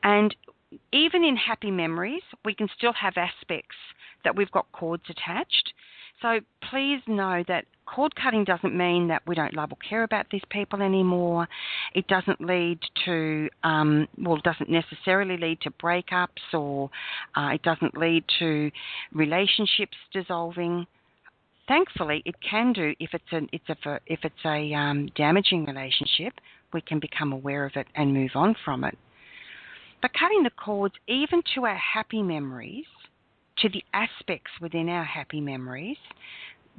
And even in happy memories, we can still have aspects that we've got cords attached. So please know that cord cutting doesn't mean that we don't love or care about these people anymore. It doesn't lead to, it doesn't necessarily lead to breakups, or it doesn't lead to relationships dissolving. Thankfully, it can do if it's a damaging relationship. We can become aware of it and move on from it. But cutting the cords even to our happy memories, to the aspects within our happy memories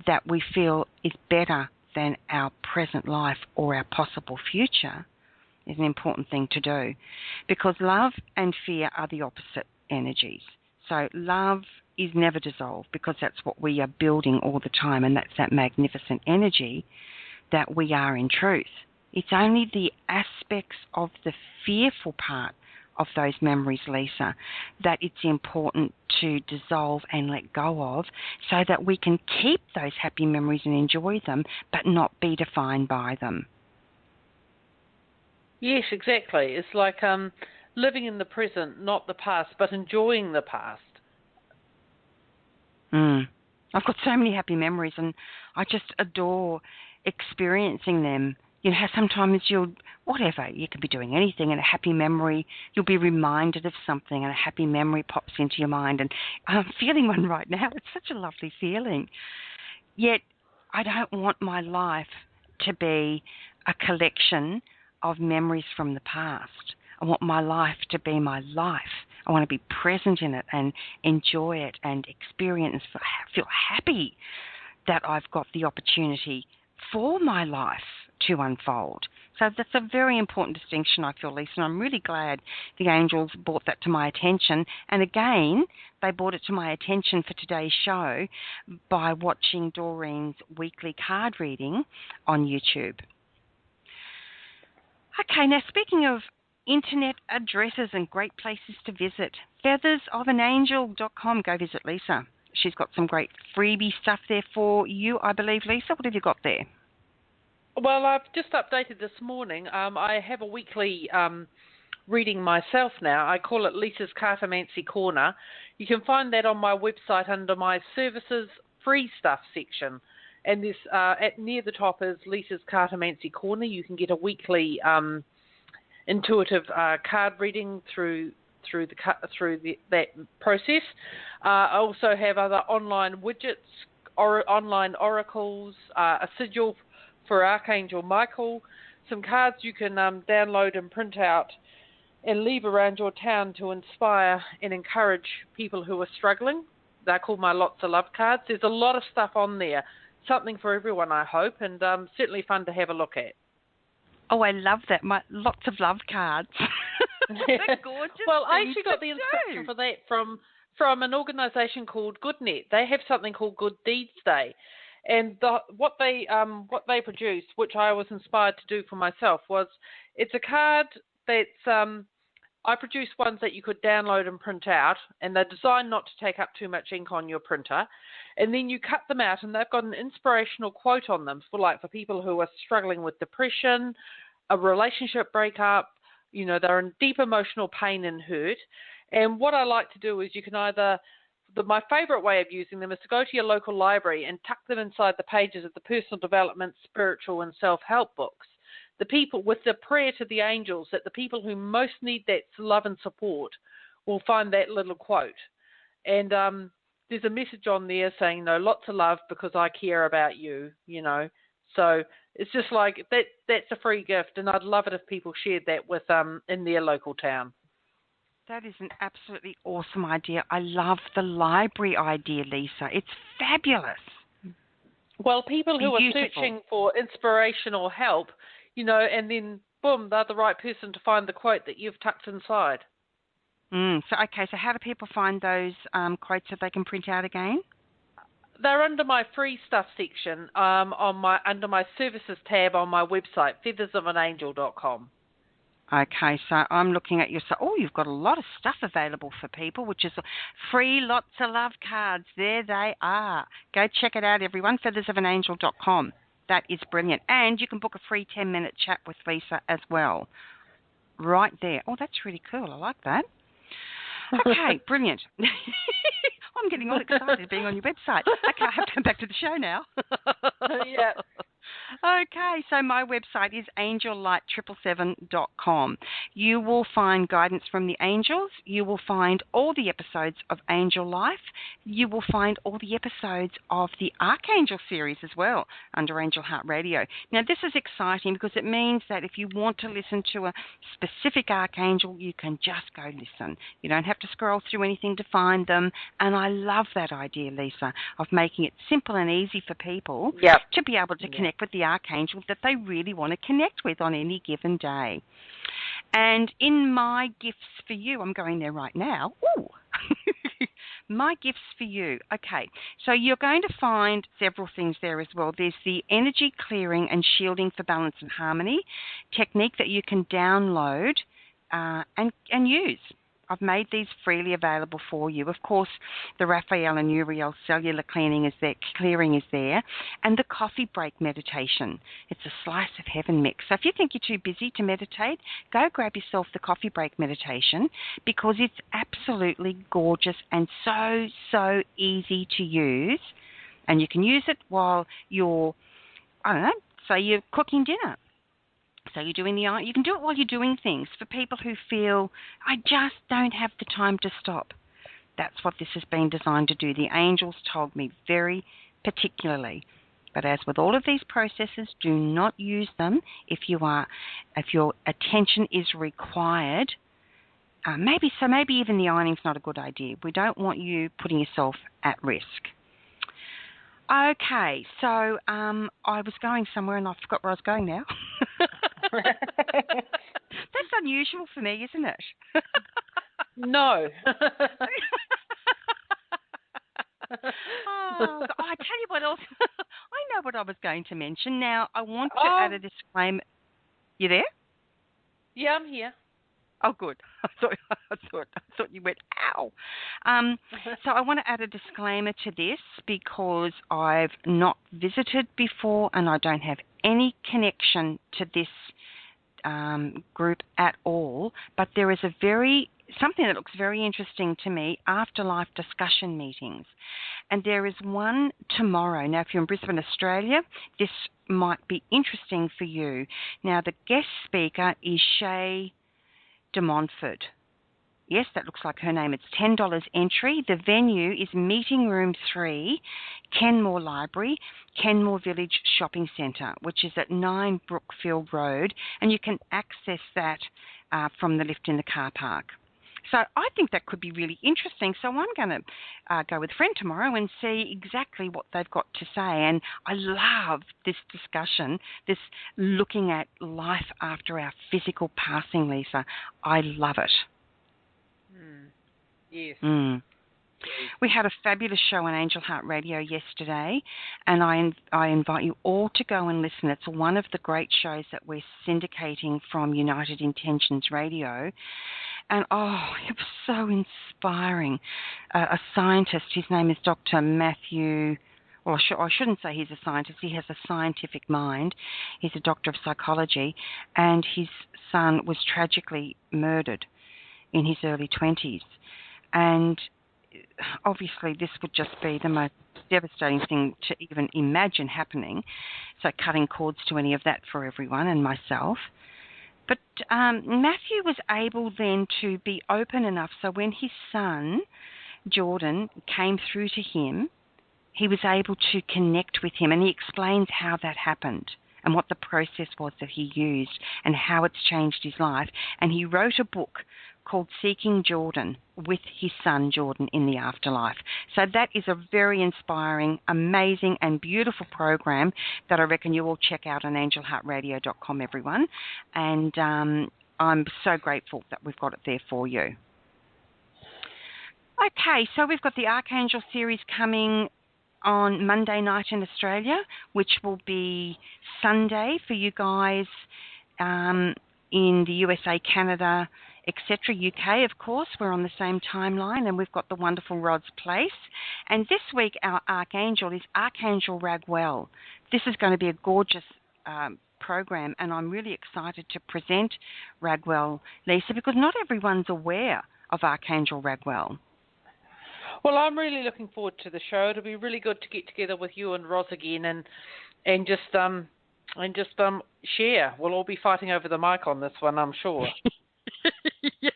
that we feel is better than our present life or our possible future, is an important thing to do, because love and fear are the opposite energies. So love is never dissolved, because that's what we are building all the time, and that's that magnificent energy that we are in truth. It's only the aspects of the fearful part of those memories, Leesa, that it's important to dissolve and let go of, so that we can keep those happy memories and enjoy them, but not be defined by them. Yes, exactly. It's like living in the present, not the past, but enjoying the past. I've got so many happy memories, and I just adore experiencing them. You know how sometimes you could be doing anything, and a happy memory, you'll be reminded of something, and a happy memory pops into your mind. And I'm feeling one right now. It's such a lovely feeling. Yet I don't want my life to be a collection of memories from the past. I want my life to be my life. I want to be present in it and enjoy it and experience, feel happy that I've got the opportunity for my life to unfold. So that's a very important distinction, I feel, Leesa, and I'm really glad the angels brought that to my attention. And again, they brought it to my attention for today's show by watching Doreen's weekly card reading on YouTube. Okay, now speaking of internet addresses and great places to visit, feathersofangel.com. Go visit Leesa. She's got some great freebie stuff there for you, I believe. Leesa, what have you got there? Well, I've just updated this morning. I have a weekly reading myself now. I call it Leesa's Cartomancy Corner. You can find that on my website under my services free stuff section. And this near the top is Leesa's Cartomancy Corner. You can get a weekly intuitive card reading through that process. I also have other online widgets, online oracles, a sigil for Archangel-Michael, some cards you can download and print out and leave around your town to inspire and encourage people who are struggling. They're called my Lots of Love cards. There's a lot of stuff on there, something for everyone, I hope, and certainly fun to have a look at. Oh, I love that. My Lots of Love cards. They're gorgeous. Well, I actually got the instruction for that from an organisation called GoodNet. They have something called Good Deeds Day. And what they produced, which I was inspired to do for myself, was it's a card that's I produced ones that you could download and print out, and they're designed not to take up too much ink on your printer. And then you cut them out, and they've got an inspirational quote on them for people who are struggling with depression, a relationship breakup. They're in deep emotional pain and hurt. And what I like to do is you can either my favourite way of using them is to go to your local library and tuck them inside the pages of the personal development, spiritual and self-help books. The people, with the prayer to the angels, that the people who most need that love and support will find that little quote. And there's a message on there saying, lots of love because I care about you, So it's just like that's a free gift, and I'd love it if people shared that with in their local town. That is an absolutely awesome idea. I love the library idea, Leesa. It's fabulous. Well, people who are searching for inspirational help, and then, boom, they're the right person to find the quote that you've tucked inside. So how do people find those quotes that they can print out again? They're under my free stuff section under my services tab on my website, feathersofangel.com. Okay, so I'm looking at your site. Oh, you've got a lot of stuff available for people, which is free Lots of Love cards. There they are. Go check it out, everyone, feathersofangel.com. That is brilliant. And you can book a free 10-minute chat with Leesa as well. Right there. Oh, that's really cool. I like that. Okay, brilliant. I'm getting all excited being on your website. Okay, I have to come back to the show now. Yeah. Okay, so my website is angellight777.com. You will find guidance from the angels. You will find all the episodes of Angel Life. You will find all the episodes of the Archangel series as well under Angel Heart Radio. Now, this is exciting because it means that if you want to listen to a specific Archangel, you can just go listen. You don't have to scroll through anything to find them. And I love that idea, Leesa, of making it simple and easy for people to be able to connect with the Archangel that they really want to connect with on any given day. And in my gifts for you, I'm going there right now. Ooh. My gifts for you. Okay, so you're going to find several things there as well. There's the energy clearing and shielding for balance and harmony technique that you can download and use. I've made these freely available for you. Of course, the Raphael and Uriel cellular clearing is there, and the coffee break meditation. It's a slice of heaven mix. So if you think you're too busy to meditate, go grab yourself the coffee break meditation because it's absolutely gorgeous and so easy to use. And you can use it while you're, say you're cooking dinner. So you're doing you can do it while you're doing things for people who feel, I just don't have the time to stop. That's what this has been designed to do. The angels told me very particularly. But as with all of these processes, do not use them if your attention is required. Maybe even the ironing's not a good idea. We don't want you putting yourself at risk. Okay, so I was going somewhere and I forgot where I was going now. That's unusual for me, isn't it? No. Oh, I tell you what else. I know what I was going to mention. Now, I want to add a disclaimer. You there? Yeah, I'm here. Oh, good. I thought you went, ow. So I want to add a disclaimer to this because I've not visited before and I don't have any connection to this group at all. But there is something that looks very interesting to me, afterlife discussion meetings. And there is one tomorrow. Now, if you're in Brisbane, Australia, this might be interesting for you. Now, the guest speaker is Shay de Montfort. Yes, that looks like her name. It's $10 entry. The venue is Meeting Room 3, Kenmore Library, Kenmore Village Shopping Centre, which is at 9 Brookfield Road, and you can access that from the lift in the car park. So I think that could be really interesting. So I'm going to go with a friend tomorrow and see exactly what they've got to say. And I love this discussion, this looking at life after our physical passing, Leesa. I love it. Yes. We had a fabulous show on Angel Heart Radio yesterday, and I invite you all to go and listen. It's one of the great shows that we're syndicating from United Intentions Radio. And, it was so inspiring. A scientist, his name is Dr. Matthew, well, I shouldn't say he's a scientist. He has a scientific mind. He's a doctor of psychology, and his son was tragically murdered in his early 20s. And obviously this would just be the most devastating thing to even imagine happening. So cutting cords to any of that for everyone and myself. But Matthew was able then to be open enough so when his son, Jordan, came through to him, he was able to connect with him, and he explains how that happened and what the process was that he used and how it's changed his life. And he wrote a book called Seeking Jordan with his son Jordan in the afterlife. So that is a very inspiring, amazing and beautiful program that I reckon you all check out on angelheartradio.com, everyone. And I'm so grateful that we've got it there for you. Okay, so we've got the Archangel series coming on Monday night in Australia, which will be Sunday for you guys in the USA, Canada, etc., UK, of course. We're on the same timeline, and we've got the wonderful Rod's Place. And this week, our Archangel is Archangel Raphael. This is going to be a gorgeous program, and I'm really excited to present Raphael, Leesa, because not everyone's aware of Archangel Raphael. Well, I'm really looking forward to the show. It'll be really good to get together with you and Roz again and just share. We'll all be fighting over the mic on this one, I'm sure. Yes.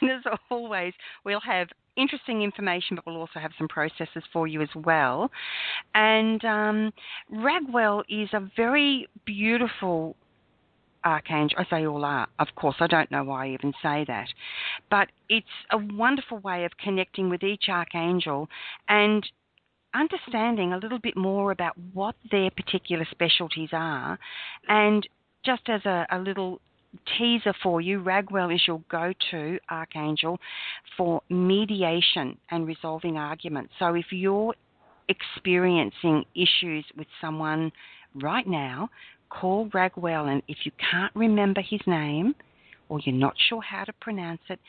And as always, we'll have interesting information, but we'll also have some processes for you as well. And Raphael is a very beautiful archangel. I say all are, of course. I don't know why I even say that. But it's a wonderful way of connecting with each archangel and understanding a little bit more about what their particular specialties are. And just as a little teaser for you, Raphael is your go-to archangel for mediation and resolving arguments. So if you're experiencing issues with someone right now, call Raphael, and if you can't remember his name or you're not sure how to pronounce it,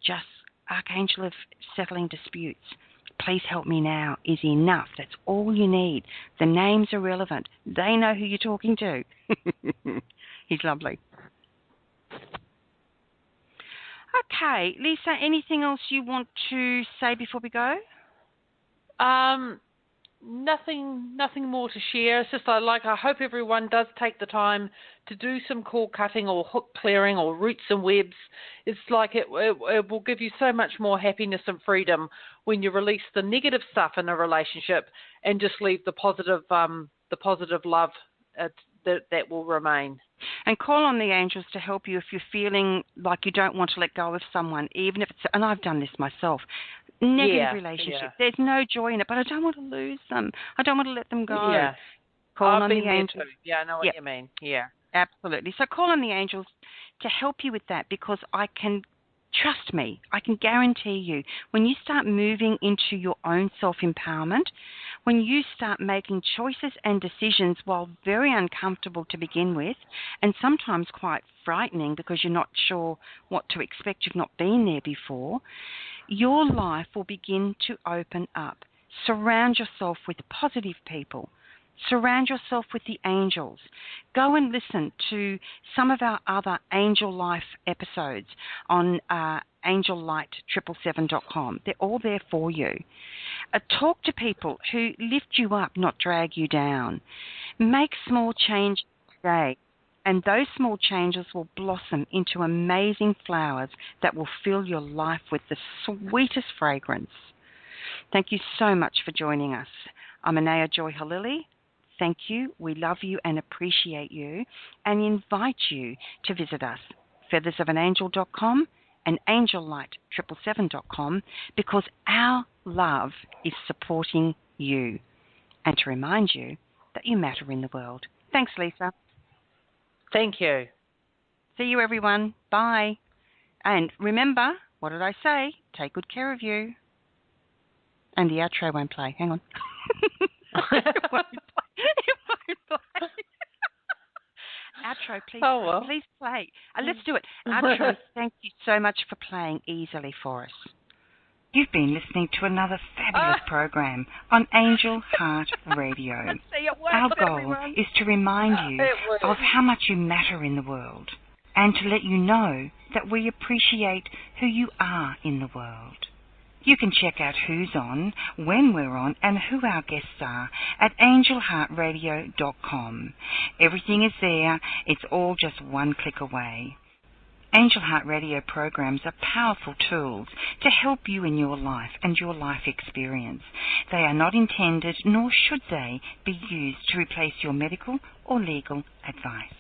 just Archangel of Settling Disputes, please help me now, is enough. That's all you need. The names are relevant. They know who you're talking to. He's lovely. Okay, Leesa, anything else you want to say before we go? Nothing more to share. It's just I hope everyone does take the time to do some cord cutting or hook clearing or roots and webs. It's like it will give you so much more happiness and freedom when you release the negative stuff in a relationship and just leave the positive love that will remain. And call on the angels to help you if you're feeling like you don't want to let go of someone, even if it's, and I've done this myself, negative relationship. There's no joy in it, but I don't want to lose them. I don't want to let them go. Yeah. Call I've on been the there angels. too. Yeah, I know what you mean. Yeah. Absolutely. So call on the angels to help you with that, because trust me, I can guarantee you, when you start moving into your own self-empowerment, when you start making choices and decisions, while very uncomfortable to begin with, and sometimes quite frightening because you're not sure what to expect, you've not been there before, your life will begin to open up. Surround yourself with positive people. Surround yourself with the angels. Go and listen to some of our other Angel Life episodes on angellight777.com. They're all there for you. Talk to people who lift you up, not drag you down. Make small changes today, and those small changes will blossom into amazing flowers that will fill your life with the sweetest fragrance. Thank you so much for joining us. I'm Anayah Joy Halili. Thank you. We love you and appreciate you, and invite you to visit us, feathersofangel.com and angellight777.com, because our love is supporting you, and to remind you that you matter in the world. Thanks, Leesa. Thank you. See you, everyone. Bye. And remember, what did I say? Take good care of you. And the outro won't play. Hang on. It won't play. Outro, please, please play. Let's do it. Outro, thank you so much for playing easily for us. You've been listening to another fabulous program on Angel Heart Radio. Our goal is to remind you of how much you matter in the world, and to let you know that we appreciate who you are in the world. You can check out who's on, when we're on, and who our guests are at angelheartradio.com. Everything is there. It's all just one click away. Angel Heart Radio programs are powerful tools to help you in your life and your life experience. They are not intended, nor should they, be used to replace your medical or legal advice.